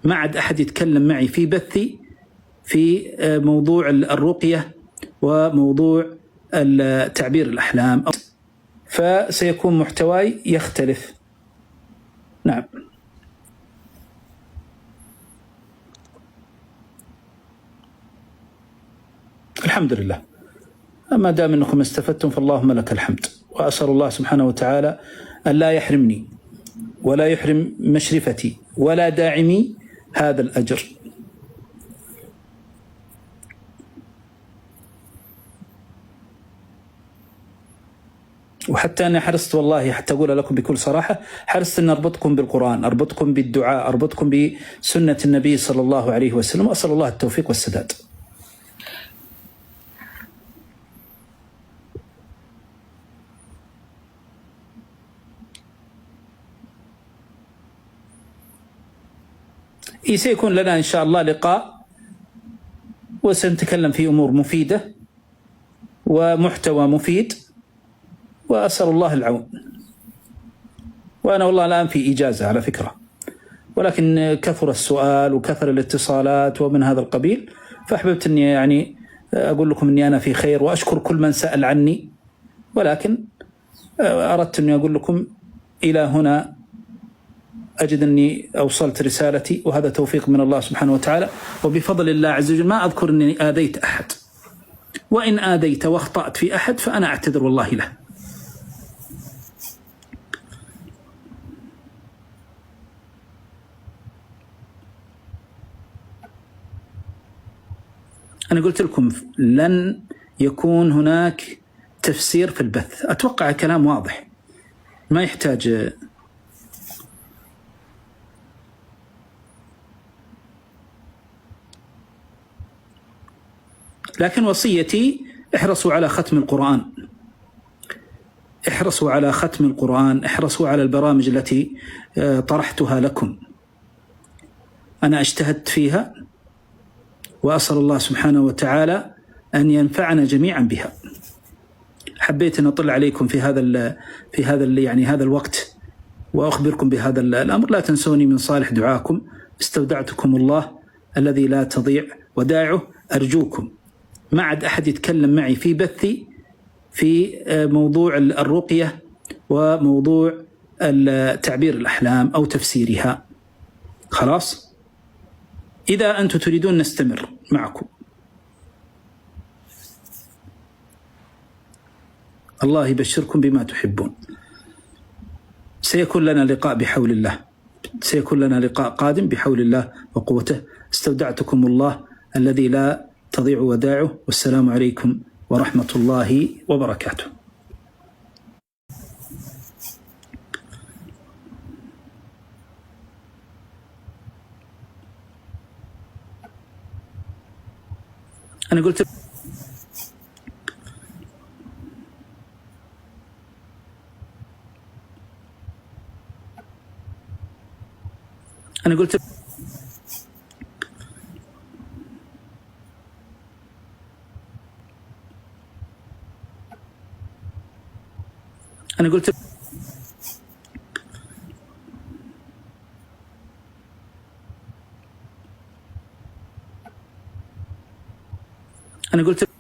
ما عاد أحد يتكلم معي في بثي في موضوع الرقية وموضوع تعبير الأحلام، فسيكون محتواي يختلف. نعم. الحمد لله، ما دام أنكم استفدتم فاللهم لك الحمد، وأسأل الله سبحانه وتعالى أن لا يحرمني ولا يحرم مشرفتي ولا داعمي هذا الأجر. وحتى أنا حرصت والله، حتى أقول لكم بكل صراحة، حرصت أن أربطكم بالقرآن، أربطكم بالدعاء، أربطكم بسنة النبي صلى الله عليه وسلم، وأسأل الله التوفيق والسداد. سيكون لنا إن شاء الله لقاء وسنتكلم في أمور مفيدة ومحتوى مفيد، وأسأل الله العون. وأنا والله الآن في إجازة على فكرة، ولكن كثر السؤال وكثر الاتصالات ومن هذا القبيل، فأحببت أني يعني أقول لكم أني أنا في خير، وأشكر كل من سأل عني، ولكن أردت أني أقول لكم إلى هنا أجد أني أوصلت رسالتي، وهذا توفيق من الله سبحانه وتعالى، وبفضل الله عز وجل ما أذكر أني آذيت أحد، وإن آذيت واخطأت في أحد فأنا أعتذر والله له. أنا قلت لكم لن يكون هناك تفسير في البث، أتوقع كلام واضح ما يحتاج. لكن وصيتي احرصوا على ختم القرآن، احرصوا على ختم القرآن، احرصوا على البرامج التي طرحتها لكم. أنا اجتهدت فيها، وأسأل الله سبحانه وتعالى أن ينفعنا جميعا بها. حبيت أن أطلع عليكم في هذا يعني هذا الوقت وأخبركم بهذا الأمر. لا تنسوني من صالح دعاكم. استودعتكم الله الذي لا تضيع ودائعه. أرجوكم ما عاد أحد يتكلم معي في بثي في موضوع الرقية وموضوع تعبير الأحلام أو تفسيرها. خلاص؟ إذا أنتم تريدون نستمر معكم. الله يبشركم بما تحبون. سيكون لنا لقاء بحول الله، سيكون لنا لقاء قادم بحول الله وقوته. استودعتكم الله الذي لا تضيع ودائعه، والسلام عليكم ورحمة الله وبركاته. أنا قلت أنا قلت أنا قلت أنا قلت